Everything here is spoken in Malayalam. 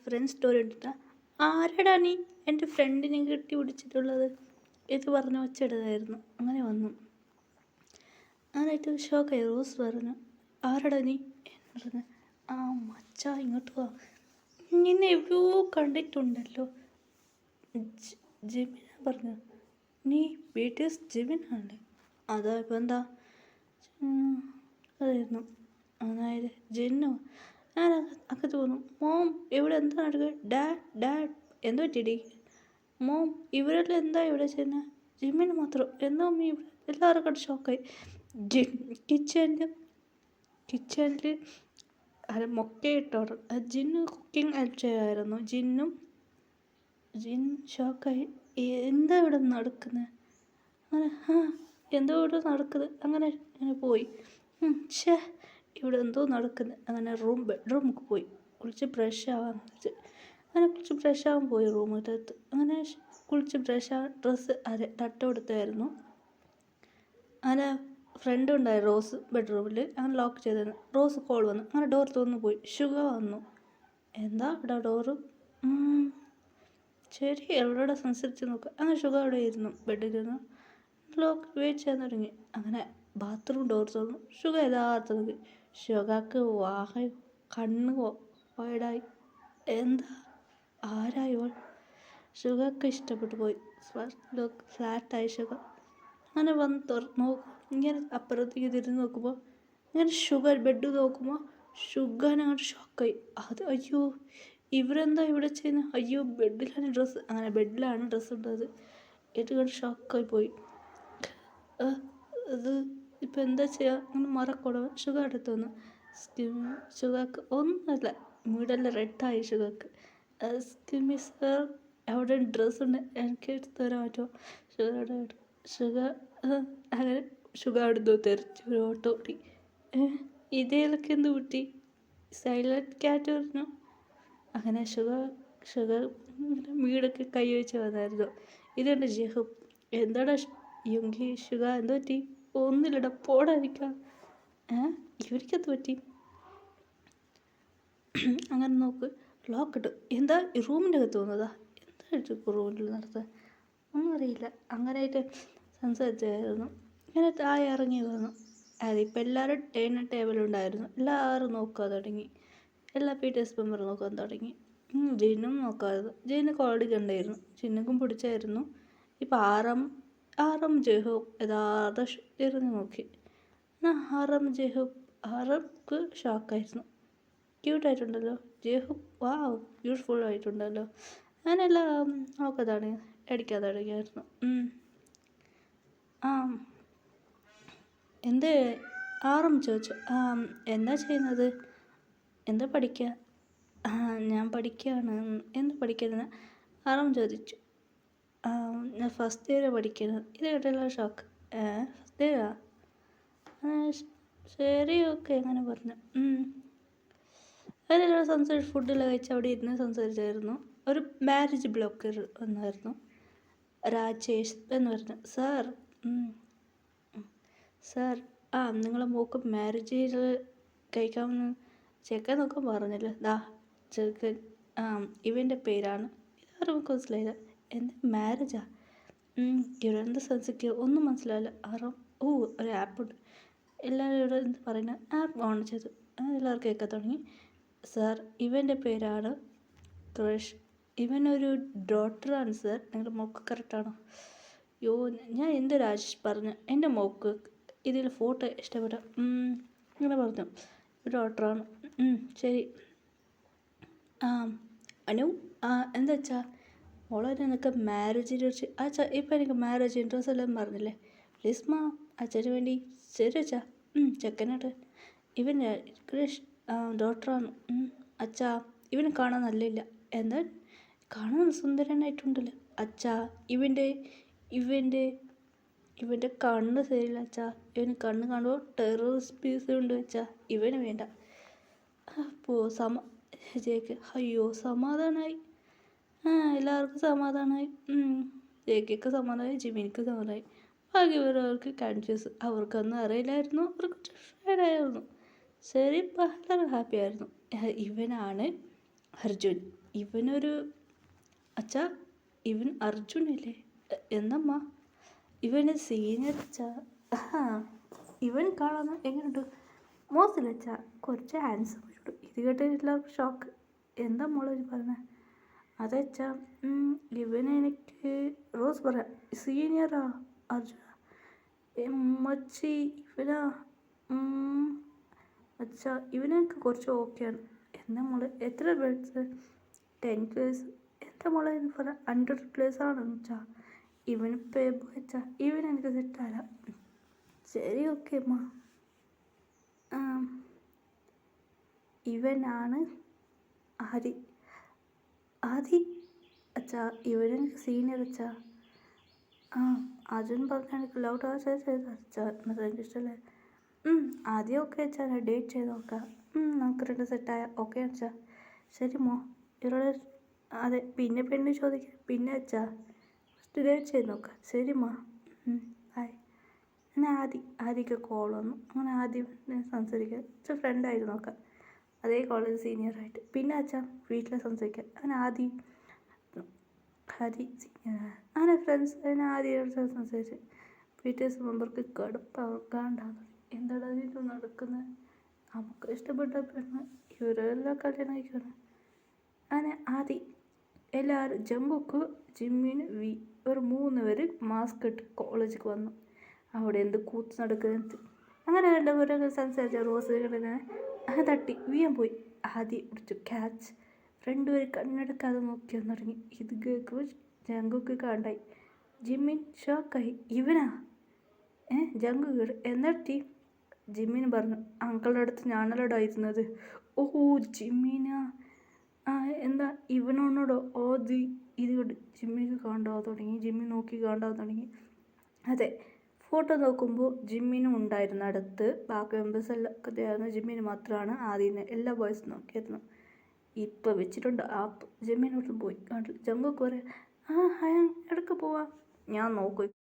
ഫ്രണ്ട് സ്റ്റോറി ഇട്ടിട്ട് ആരടാ നീ എൻ്റെ ഫ്രണ്ടിനെ കെട്ടി പിടിച്ചിട്ടുള്ളത് ഇത് പറഞ്ഞ് വെച്ചിടതായിരുന്നു. അങ്ങനെ വന്നു. എന്നിട്ട് ഷോക്കായി. റോസ് പറഞ്ഞു, ആരടാ നീ എന്ന് പറഞ്ഞു. ആ മച്ചാ ഇങ്ങോട്ട് വാ, നിന്നെ എവിടെയോ കണ്ടിട്ടുണ്ടല്ലോ. ജിമിന പറഞ്ഞു, നീ BTS ജിമിനാണ്. അതാ ഇപ്പം എന്താ അതായിരുന്നു. അതായത് ജിന്നോ ഞാൻ അകത്ത് തോന്നും. മോം ഇവിടെ എന്താ നടക്കുക? ഡാഡ് എന്താ പറ്റിയടി? മോം ഇവരെല്ലാം എന്താ ഇവിടെ ചെയ്യുന്നത്? ജിമ്മിന് മാത്രം എന്താ മമ്മി ഇവിടെ? എല്ലാവരും കണ്ട് ഷോക്കായി. കിച്ചണിൽ അത് മൊക്കയിട്ടോറ് ജിന്ന് കുക്കിംഗ് ഹെൽപ്പ് ചെയ്യുമായിരുന്നു. ജിൻ ഷോക്കായി. എന്താ ഇവിടെ നടക്കുന്നത്? അങ്ങനെ എന്തോ ഇവിടെ നടക്കുന്നത്. അങ്ങനെ പോയി. ഷേ ഇവിടെ എന്തോ നടക്കുന്നത്. അങ്ങനെ ബെഡ്റൂമിൽ പോയി കുളിച്ച് ബ്രഷ് ആവാൻ വെച്ച്. അങ്ങനെ കുളിച്ച് ബ്രഷ് ആവാൻ പോയി റൂമിനകത്ത്. അങ്ങനെ കുളിച്ച് ബ്രഷ് ആവാൻ ഡ്രസ്സ് തട്ട് കൊടുത്തായിരുന്നു. അങ്ങനെ ഫ്രണ്ട് ഉണ്ടായി റോസ് ബെഡ്റൂമിൽ. അങ്ങനെ ലോക്ക് ചെയ്തിരുന്നു. റോസ് കോൾ വന്നു. അങ്ങനെ ഡോർ തുറന്നു പോയി. ഷുഗ വന്നു. എന്താ ഇവിടെ ഡോറ്? ശരി എവിടെയോടെ സംസാരിച്ച് നോക്കുക. അങ്ങനെ ഷുഗ അവിടെ ഇരുന്നു ബെഡിലിരുന്നു. ലോക്ക് വെയിറ്റ് ചെയ്യാൻ തുടങ്ങി. അങ്ങനെ ബാത്റൂം ഡോർ തുറന്നു. ഷുഗ യഥാർത്ഥത്തിൽ ഷുഗക്ക് കണ്ണ് വൈഡായി. എന്താ ആരായവൾ? ഷുഗക്ക് ഇഷ്ടപ്പെട്ടു പോയി. ലുക്ക് ഫ്ലാറ്റായി ഷുഗ. അങ്ങനെ വന്ന് തുറന്നു നോക്കും. ഇങ്ങനെ അപ്പുറത്തേക്ക് തിരിഞ്ഞ് നോക്കുമ്പോൾ ഇങ്ങനെ ഷുഗർ ബെഡ് നോക്കുമ്പോൾ ഷുഗനങ്ങോട്ട് ഷോക്കായി. അയ്യോ ഇവരെന്താ ഇവിടെ ചെയ്യുന്നത്? അയ്യോ ബെഡിലാണ് ഡ്രസ്സ്. അങ്ങനെ ബെഡിലാണ് ഡ്രസ്സ് ഉണ്ടത്. ഏറ്റവും ഷോക്കായി പോയി. അത് ഇപ്പം എന്താ ചെയ്യുക? അങ്ങനെ മറക്കുടവ് ഷുഗർ അടുത്ത് വന്നു. ഷുഗർക്ക് ഒന്നുമില്ല, മൂടെല്ലാം റെഡായി ഷുഗർക്ക്. സ്കിമ്മി സർ അവിടെ ഡ്രസ്സ് ഉണ്ട്, എനിക്ക് എടുത്ത് തരാൻ പറ്റുമോ? ഷുഗർ അങ്ങനെ ഷുഗർ അടുത്ത് തെറിച്ച് ഒരു ഓട്ടോ ഓടി. ഇതേലൊക്കെ എന്ത് കുട്ടി? സൈലൻറ്റ് ക്യാറ്റ് പറഞ്ഞു. അങ്ങനെ ഷുഗർ വീടൊക്കെ കൈ വെച്ച് വന്നായിരുന്നു. ഇതുണ്ട് ജെഹൂബ്. എന്താടാ യുങ്കി ഷുഗർ എന്ത് പറ്റി? ഒന്നുമില്ലടാ പോടായിരിക്കാം. ഇവർക്കെന്ത് പറ്റി? അങ്ങനെ നോക്ക് ലോക്ക് ഇട്ടു. എന്താ റൂമിൻ്റെ അകത്ത് തോന്നുന്നതാ? എന്താ റൂമിൽ നടത്താൻ ഒന്നും അറിയില്ല. അങ്ങനെയായിട്ട് സംസാരിച്ചായിരുന്നു. ഇങ്ങനെ താഴെ ഇറങ്ങി വന്നു. അതിപ്പോൾ എല്ലാവരും ടേബിളുണ്ടായിരുന്നു. എല്ലാവരും നോക്കാൻ തുടങ്ങി. എല്ലാ BTS മെമ്പർ നോക്കാൻ തുടങ്ങി. ജിന്നും നോക്കാതെ. ജിന്ന് കോളേജ് കണ്ടായിരുന്നു. ജിന്നക്കും പിടിച്ചായിരുന്നു. ഇപ്പം ആറം ജെഹൂബ് യഥാർത്ഥ തിരിഞ്ഞു നോക്കി. ആറംക്ക് ഷോക്കായിരുന്നു. ക്യൂട്ടായിട്ടുണ്ടല്ലോ ജെഹൂബ്. വാവ് ബ്യൂട്ടിഫുൾ ആയിട്ടുണ്ടല്ലോ. അങ്ങനെയെല്ലാം നോക്കാതാണ് അടിക്കാൻ തുടങ്ങിയായിരുന്നു. എന്ത് ആറും ചോദിച്ചു. എന്താ ചെയ്യുന്നത്? എന്താ പഠിക്കുക? ഞാൻ പഠിക്കുകയാണ്. എന്ത് പഠിക്കുന്നത്? ആറും ചോദിച്ചു. ഞാൻ ഫസ്റ്റ് ഇയർ പഠിക്കുന്നത്. ഇത് കേട്ടല്ലോ ഷോക്ക്. ഫസ്റ്റ് ഇയറാ? ശരി ഓക്കെ അങ്ങനെ പറഞ്ഞു. അതിലെല്ലാം സംസാരിച്ച് ഫുഡെല്ലാം കഴിച്ച് അവിടെ ഇരുന്ന് സംസാരിച്ചായിരുന്നു. ഒരു മാരേജ് ബ്ലോക്കർ വന്നായിരുന്നു, രാജേഷ് എന്ന് പറഞ്ഞു. സാർ നിങ്ങളെ മോക്ക് മാരേജിൽ കഴിക്കാമെന്ന് ചെക്കൻ നോക്കാൻ പറഞ്ഞല്ലോ. ചെക്കൻ ഇവൻ്റെ പേരാണ്. ഇതാരും നമുക്ക് മനസ്സിലായില്ല. എന്താ മാരേജാ? ഇവരെന്ത് സെൻസിറ്റീവ് ഒന്നും മനസ്സിലായില്ല. ഒരു ആപ്പുണ്ട്. എല്ലാവരും ഇവിടെ എന്ത് പറയുന്നത്? ആപ്പ് ഓൺ ചെയ്തു. എല്ലാവർക്കും കേൾക്കാൻ തുടങ്ങി. സാർ ഇവൻ്റെ പേരാണ് ക്രഷ്. ഇവനൊരു ഡോക്ടറാണ് സാർ. നിങ്ങളുടെ മോക്ക് കറക്റ്റാണോ? ഞാൻ എന്ത് രാജേഷ് പറഞ്ഞു? എൻ്റെ മോക്ക് ഇതിൽ ഫോട്ടോ ഇഷ്ടപ്പെട്ടു. ഇങ്ങനെ പറഞ്ഞു. ഡോക്ടറാണ്. ശരി. അനു എന്താ വെച്ചാ മോളെ നിനക്ക് മാരേജിനെ കുറിച്ച് ഇപ്പം എനിക്ക് മാരേജ് ഇൻട്രസ്റ്റ് എല്ലാം പറഞ്ഞില്ലേ? പ്ലീസ് അച്ഛന് വേണ്ടി. ശരി അച്ഛാ. ചെക്കനായിട്ട് ഇവൻ ക്രിഷ് ഡോക്ടറാണ്. അച്ഛാ ഇവന് കാണാൻ നല്ലില്ല. എന്താ കാണാൻ സുന്ദരനായിട്ടുണ്ടല്ലോ അച്ഛാ. ഇവൻ്റെ കണ്ണ് ശരിയില്ല അച്ഛാ. ഇവന് കണ്ണ് കാണുമ്പോൾ ടെററിസ്റ്റ് പീസ് ഉണ്ട് അച്ഛാ. ഇവന് വേണ്ട. ജേക്ക് അയ്യോ സമാധാനമായി. എല്ലാവർക്കും സമാധാനമായി. ജേക്കൊക്കെ സമാധാനമായി, ജിമിനിക്ക് സമാധാനമായി. ബാക്കിയുള്ളവർക്ക് കൺഫ്യൂസ്. അവർക്കൊന്നും അറിയില്ലായിരുന്നു. അവർക്ക് ഷെയറായിരുന്നു. ശരി എല്ലാവരും ഹാപ്പി ആയിരുന്നു. ഇവനാണ് അർജുൻ. ഇവനൊരു അച്ഛാ ഇവൻ അർജുനല്ലേ എന്നമ്മ ഇവന് സീനിയർ അച്ഛാ. ഇവൻ കാണാൻ എങ്ങനെയുണ്ട്? മോശമില്ല അച്ഛാ, കുറച്ച് ഹാൻസം ആയിട്ടുണ്ട്. ഇത് കേട്ട് എല്ലാവർക്കും ഷോക്ക്. എന്താ മോളെ പറഞ്ഞത്? അതെ അച്ഛാ, ഇവന് എനിക്ക് റോസ് പറയാം സീനിയറാ അർജുന. മച്ചി ഇവനാ അച്ഛാ ഇവനെനിക്ക് കുറച്ച് ഓക്കെയാണ്. എന്താ മോളെ എത്ര പ്ലേസ്? 10 പ്ലേസ്. എന്താ മോളെ എന്ന് പറയാം 100 പ്ലേസ് ആണ് അച്ഛാ. ഇവന് പേബ് അച്ഛാ, ഇവനെനിക്ക് സെറ്റാല. ശരി ഓക്കെ അമ്മ. ഇവനാണ് ആദി. ആദി അച്ഛാ ഇവനെനിക്ക് സീനിയർ അച്ഛാ. അർജുൻ പറഞ്ഞാൽ എനിക്ക് ലൗഡ് ചെയ്ത അച്ഛാ, എനിക്ക് ഇഷ്ടമല്ലേ? ആദ്യം ഓക്കെ അച്ഛാ, ഡേറ്റ് ചെയ്ത് നോക്കാം. നമുക്ക് 2 സെറ്റായ ഓക്കെ അച്ഛാ. ശരി മോ ഇവരോട്. അതെ പിന്നെ പെണ്ണ് ചോദിക്കാം പിന്നെ അച്ഛാ, ഫസ്റ്റ് ഡേറ്റ് ചെയ്ത് നോക്കാം. ശരി മോ ഹായ്. അങ്ങനെ ആദ്യമൊക്കെ കോൾ വന്നു. അങ്ങനെ ആദ്യം സംസാരിക്കുക അച്ഛാ, ഫ്രണ്ടായിട്ട് നോക്കാം. അതേ കോളേജ് സീനിയറായിട്ട്. പിന്നെ അച്ഛാ വീട്ടിൽ സംസാരിക്കാം. അങ്ങനെ ആദ്യം അങ്ങനെ ഫ്രണ്ട്സ് അതിന് ആദ്യം സംസാരിച്ച് പിറ്റേഴ്സ് മെമ്പർക്ക് കടുപ്പാകാണ്ടാകും. എന്താണ് ഇത് നടക്കുന്നത്? നമുക്ക് ഇഷ്ടപ്പെട്ട പെണ്ണ് ഇവരെല്ലാം കല്യാണം കഴിക്കുകയാണ്. അങ്ങനെ ആദ്യം എല്ലാവരും ജംഗുക്ക് ജിമ്മിന് ഒരു 3 പേര് മാസ്ക് ഇട്ട് കോളേജിൽ വന്നു. അവിടെ എന്ത് കൂത്ത് നടക്കുന്നത്? അങ്ങനെ രണ്ടുപേരൊക്കെ സംസാരിച്ച റോസ് അങ്ങനെ തട്ടി വീയാൻ പോയി. ആദ്യം പിടിച്ചു ക്യാച്ച്. 2 പേര് കണ്ണെടുക്കാതെ നോക്കിയാൽ തുടങ്ങി. ഇത് കേൾക്കുമ്പോൾ ജംഗുക്ക് കാണ്ടായി. ജിമ്മിൻ ഷോക്കായി. ഇവനാ ജംഗു കയറി. എന്നിട്ട് ജിമ്മിന് പറഞ്ഞു അങ്കിളുടെ അടുത്ത് ഞാനല്ലോടായിരുന്നത്. ഓഹോ ജിമ്മിനാ. എന്താ ഇവനോടോ? ഇത് കൊണ്ട് ജിമ്മിക്ക് കാണ്ടാവാൻ തുടങ്ങി. ജിമ്മി നോക്കി കാണ്ടാവാൻ തുടങ്ങി. അതെ ഫോട്ടോ നോക്കുമ്പോൾ ജിമ്മിനും ഉണ്ടായിരുന്നു അടുത്ത്. ബാക്കി മെമ്പേഴ്സ് എല്ലാം കഥയായിരുന്നു. ജിമ്മിന് മാത്രമാണ് ആദ്യം എല്ലാ ബോയ്സും നോക്കിയായിരുന്നു. ഇപ്പം വെച്ചിട്ടുണ്ട് ആപ്പ്. ജിമ്മിനോട്ട് പോയി കണ്ടില്ല. ജംഗുക്ക് പറയാം ഹായ് എടക്ക് പോവാ. ഞാൻ നോക്കും.